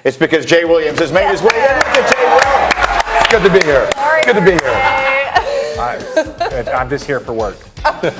It's because Jay Williams has made his way in. Look at Jay Will. Good to be here. Good to be here. I'm just here for work. I'm here.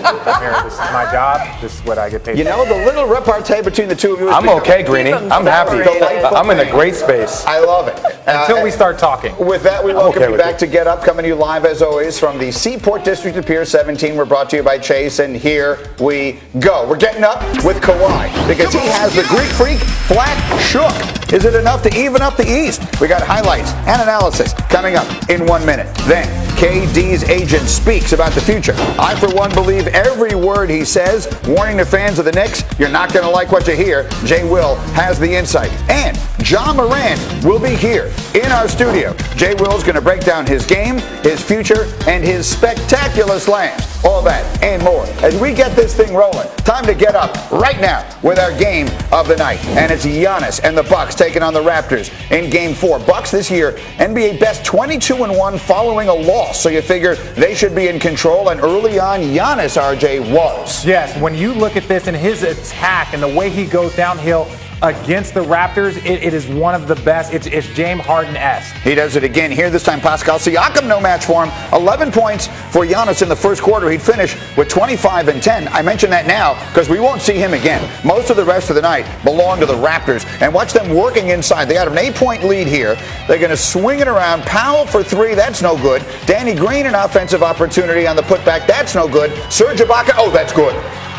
This is my job. This is what I get paid. You know, the little repartee between the two of you is I'm okay, Greenie. I'm happy. I'm in a great space. I love it. Until we start talking. With that, we welcome you back to Get Up, coming to you live as always from the Seaport District of Pier 17. We're brought to you by Chase, and here we go. We're getting up with Kawhi because he has the Greek Freak flat shook. Is it enough to even up the East? We got highlights and analysis coming up in 1 minute. Then KD's agent speaks about the future. I, for one, believe every word he says, warning the fans of the Knicks, you're not going to like what you hear. Jay Will has the insight. And John Moran will be here in our studio. Jay Will's going to break down his game, his future, and his spectacular slams. All that and more as we get this thing rolling. Time to get up right now with our game of the night. And it's Giannis and the Bucks taking on the Raptors in Game 4. Bucks this year, NBA best 22-1 following a loss. So you figure they should be in control. And early on, Giannis, RJ, was. Yes, when you look at this and his attack and the way he goes downhill against the Raptors, it is one of the best. It's James Harden-esque. He does it again here. This time, Pascal Siakam, no match for him. 11 points for Giannis in the first quarter. He'd finish with 25 and 10. I mention that now because we won't see him again. Most of the rest of the night belong to the Raptors. And watch them working inside. They got an 8-point lead here. They're going to swing it around. Powell for 3. That's no good. Danny Green, an offensive opportunity on the putback. That's no good. Serge Ibaka. Oh, that's good.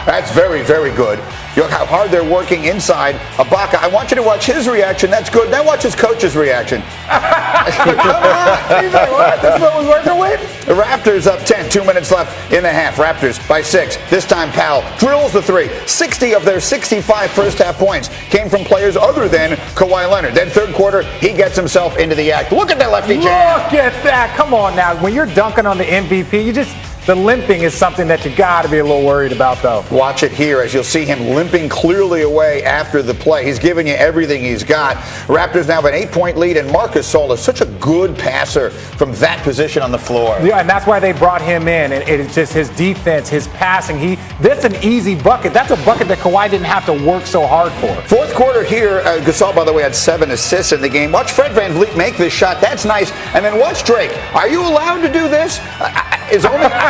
That's very, very good. Look how hard they're working inside. Ibaka, I want you to watch his reaction. That's good. Now watch his coach's reaction. Come on. He's like, what? This is what we're working with? The Raptors up 10. 2 minutes left in the half. Raptors by 6. This time Powell drills the 3. 60 of their 65 first half points came from players other than Kawhi Leonard. Then third quarter, he gets himself into the act. Look at that lefty jam. Look at that. Come on now. When you're dunking on the MVP, the limping is something that you got to be a little worried about, though. Watch it here as you'll see him limping clearly away after the play. He's giving you everything he's got. Raptors now have an 8-point lead, and Marcus Sol is such a good passer from that position on the floor. Yeah, and that's why they brought him in. And it's just his defense, his passing. That's an easy bucket. That's a bucket that Kawhi didn't have to work so hard for. Fourth quarter here, Gasol, by the way, had 7 assists in the game. Watch Fred VanVleet make this shot. That's nice. And then watch Drake. Are you allowed to do this?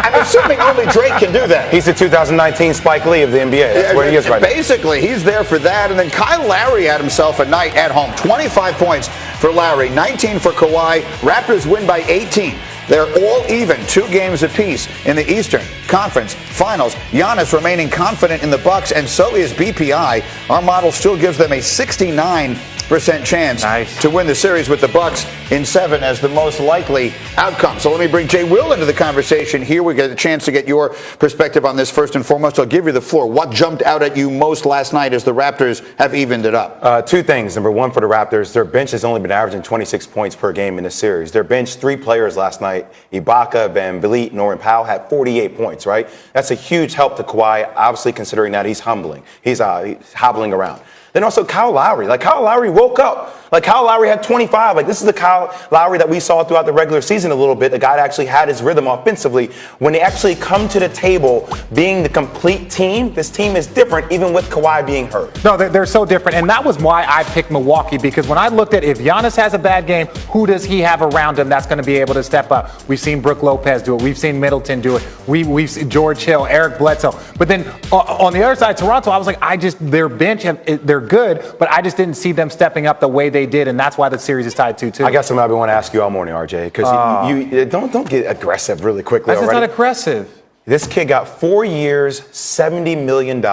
I'm assuming only Drake can do that. He's the 2019 Spike Lee of the NBA. That's where he is right now. Basically, he's there for that. And then Kyle Lowry had himself a night at home. 25 points for Lowry, 19 for Kawhi. Raptors win by 18. They're all even, 2 games apiece in the Eastern Conference Finals. Giannis remaining confident in the Bucks, and so is BPI. Our model still gives them a 69% chance to win the series with the Bucks in 7 as the most likely outcome. So let me bring Jay Will into the conversation here. We get a chance to get your perspective on this first and foremost. I'll give you the floor. What jumped out at you most last night as the Raptors have evened it up? 2 things. Number 1, for the Raptors, their bench has only been averaging 26 points per game in the series. Their bench, 3 players last night, Ibaka, VanVleet, Norman Powell, had 48 points, right? That's a huge help to Kawhi, obviously considering that he's humbling. He's hobbling around. Then also Kyle Lowry. Kyle Lowry woke up. Kyle Lowry had 25. This is the Kyle Lowry that we saw throughout the regular season a little bit. The guy that actually had his rhythm offensively. When they actually come to the table being the complete team, this team is different even with Kawhi being hurt. No, they're so different. And that was why I picked Milwaukee, because when I looked at if Giannis has a bad game, who does he have around him that's going to be able to step up? We've seen Brook Lopez do it. We've seen Middleton do it. We've seen George Hill, Eric Bledsoe. But then on the other side, Toronto, I was like, their bench, they're good, but I just didn't see them stepping up the way they did, and that's why the series is tied 2-2. I got something I've been wanting to ask you all morning, RJ, because you don't get aggressive really quickly. That's not aggressive. This kid got 4 years, $70 million.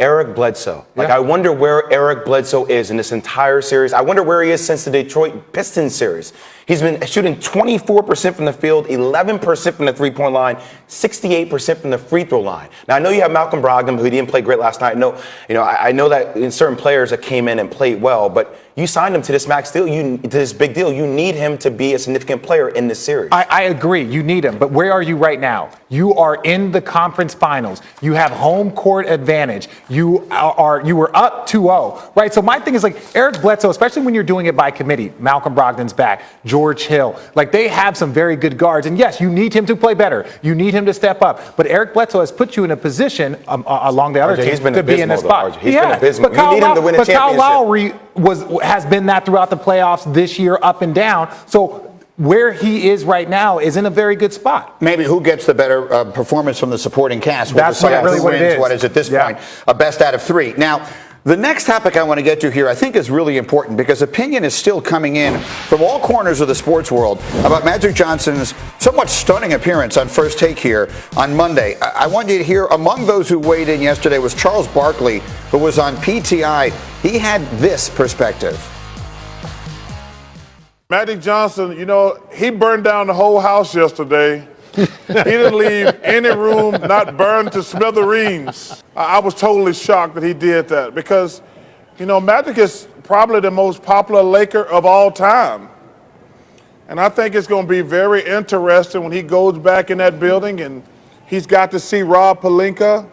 Eric Bledsoe. I wonder where Eric Bledsoe is in this entire series. I wonder where he is since the Detroit Pistons series. He's been shooting 24% from the field, 11% from the three-point line, 68% from the free throw line. Now, I know you have Malcolm Brogdon, who didn't play great last night. I know that in certain players that came in and played well, but you signed him to this max deal, to this big deal. You need him to be a significant player in this series. I agree. You need him. But where are you right now? You are in the conference finals. You have home court advantage. You were up 2-0, right? So my thing is Eric Bledsoe, especially when you're doing it by committee. Malcolm Brogdon's back. George Hill. They have some very good guards. And yes, you need him to play better. You need him to step up. But Eric Bledsoe has put you in a position along the other team to be in this spot. He's been abysmal. You need him to win a championship. But Kyle Lowry has been that throughout the playoffs this year, up and down. So where he is right now is in a very good spot. Maybe who gets the better performance from the supporting cast? That's really what it is. What is at this point a best out of 3. Now, the next topic I want to get to here I think is really important because opinion is still coming in from all corners of the sports world about Magic Johnson's somewhat stunning appearance on First Take here on Monday. I want you to hear among those who weighed in yesterday was Charles Barkley, who was on PTI. He had this perspective. Magic Johnson, you know, he burned down the whole house yesterday. He didn't leave any room not burned to smithereens. I was totally shocked that he did that because, you know, Magic is probably the most popular Laker of all time. And I think it's going to be very interesting when he goes back in that building and he's got to see Rob Pelinka.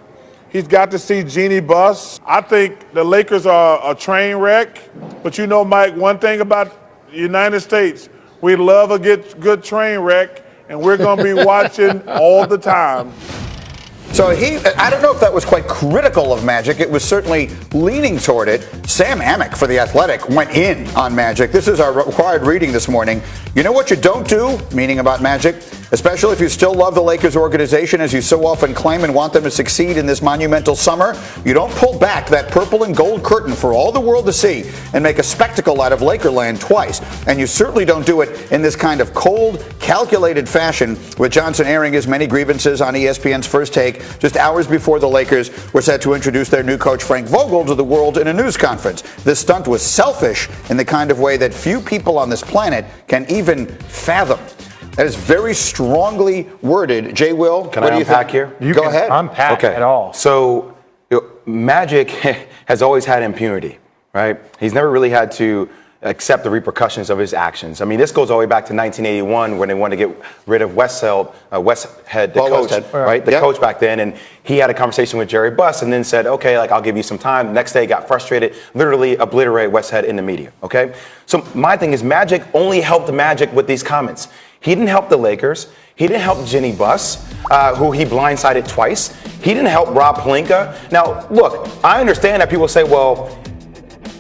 He's got to see Jeannie Buss. I think the Lakers are a train wreck. But you know, Mike, one thing about the United States, we love a good train wreck. And we're going to be watching all the time. So I don't know if that was quite critical of Magic. It was certainly leaning toward it. Sam Amick for The Athletic went in on Magic. This is our required reading this morning. You know what you don't do, meaning about Magic, especially if you still love the Lakers organization as you so often claim and want them to succeed in this monumental summer? You don't pull back that purple and gold curtain for all the world to see and make a spectacle out of Lakerland twice. And you certainly don't do it in this kind of cold, calculated fashion, with Johnson airing his many grievances on ESPN's First Take just hours before the Lakers were set to introduce their new coach Frank Vogel to the world in a news conference. This stunt was selfish in the kind of way that few people on this planet can even fathom. That is very strongly worded. Jay Will, can I unpack here? You Go ahead. Unpack at all. So Magic has always had impunity, right? He's never really had to accept the repercussions of his actions. I mean, this goes all the way back to 1981 when they wanted to get rid of Westhead, the coach, right? The coach back then. And he had a conversation with Jerry Buss and then said, okay, like, I'll give you some time. Next day, got frustrated, literally obliterated Westhead in the media, okay? So my thing is Magic only helped Magic with these comments. He didn't help the Lakers. He didn't help Jeannie Buss, who he blindsided twice. He didn't help Rob Pelinka. Now, look, I understand that people say, well,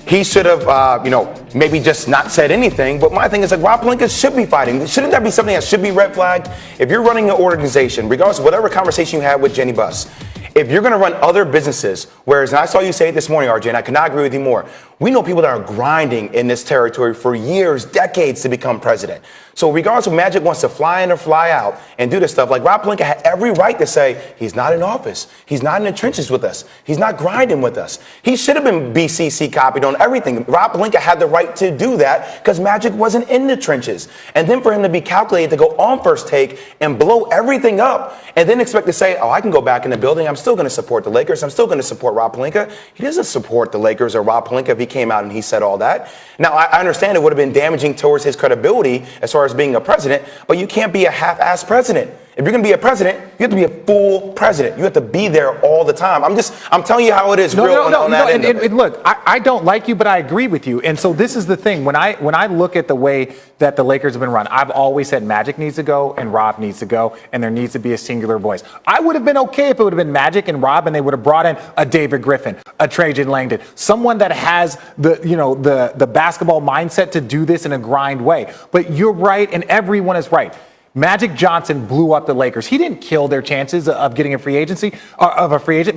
he should have, maybe just not said anything. But my thing is, like, Rob Pelinka should be fighting. Shouldn't that be something that should be red flagged? If you're running an organization, regardless of whatever conversation you had with Jeannie Buss, if you're going to run other businesses, whereas, and I saw you say it this morning, RJ, and I could not agree with you more. We know people that are grinding in this territory for years, decades to become president. So regardless of Magic wants to fly in or fly out and do this stuff, like Rob Pelinka had every right to say, he's not in office. He's not in the trenches with us. He's not grinding with us. He should have been BCC copied on everything. Rob Pelinka had the right to do that because Magic wasn't in the trenches. And then for him to be calculated to go on First Take and blow everything up and then expect to say, oh, I can go back in the building. I'm still going to support the Lakers. I'm still going to support Rob Pelinka. He doesn't support the Lakers or Rob Pelinka if he came out and he said all that. Now, I understand it would have been damaging towards his credibility as far as being a president, but you can't be a half-assed president. If you're going to be a president, you have to be a full president. You have to be there all the time. I'm telling you how it is. And look, I don't like you, but I agree with you. And so this is the thing. When I look at the way that the Lakers have been run, I've always said Magic needs to go and Rob needs to go, and there needs to be a singular voice. I would have been okay if it would have been Magic and Rob, and they would have brought in a David Griffin, a Trajan Langdon, someone that has the basketball mindset to do this in a grind way. But you're right, and everyone is right. Magic Johnson blew up the Lakers. He didn't kill their chances of getting a free agent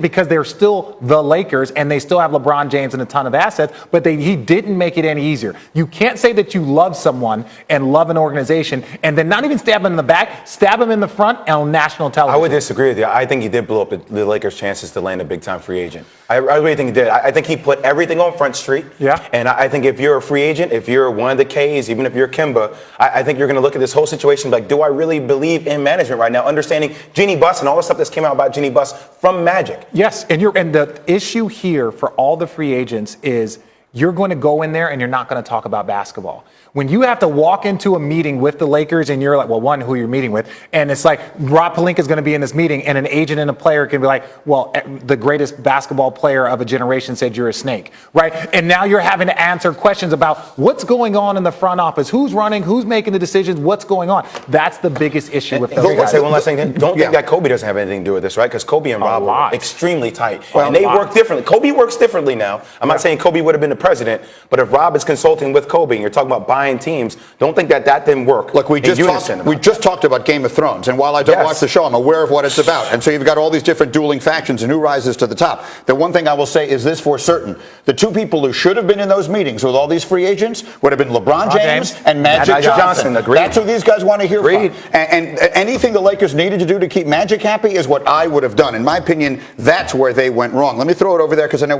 because they're still the Lakers and they still have LeBron James and a ton of assets, but he didn't make it any easier. You can't say that you love someone and love an organization and then not even stab him in the back, stab him in the front and on national television. I would disagree with you. I think he did blow up the Lakers' chances to land a big-time free agent. I really think he did. I think he put everything on Front Street. Yeah. And I think if you're a free agent, if you're one of the Ks, even if you're Kimba, I think you're going to look at this whole situation like, do I really believe in management right now? Understanding Jeannie Buss and all the stuff that's came out about Jeannie Buss from Magic. Yes, and the issue here for all the free agents is you're going to go in there and you're not going to talk about basketball. When you have to walk into a meeting with the Lakers and you're like, well, one, who you're meeting with, and it's like Rob Pelinka is going to be in this meeting and an agent and a player can be like, well, the greatest basketball player of a generation said you're a snake, right? And now you're having to answer questions about what's going on in the front office, who's running, who's making the decisions, what's going on. That's the biggest issue with those guys. I'll say one last thing. Don't think that Kobe doesn't have anything to do with this, right? Because Kobe and Rob are extremely tight. And they work differently. Kobe works differently now. I'm not saying Kobe would have been the president. But if Rob is consulting with Kobe and you're talking about buying teams, don't think that didn't work. Look, we just talked about Game of Thrones, and while I don't watch the show, I'm aware of what it's about. And so you've got all these different dueling factions and who rises to the top. The one thing I will say is this for certain: the two people who should have been in those meetings with all these free agents would have been LeBron James and Magic Johnson. Agreed. That's who these guys want to hear from. And anything the Lakers needed to do to keep Magic happy is what I would have done. In my opinion, that's where they went wrong. Let me throw it over there because I know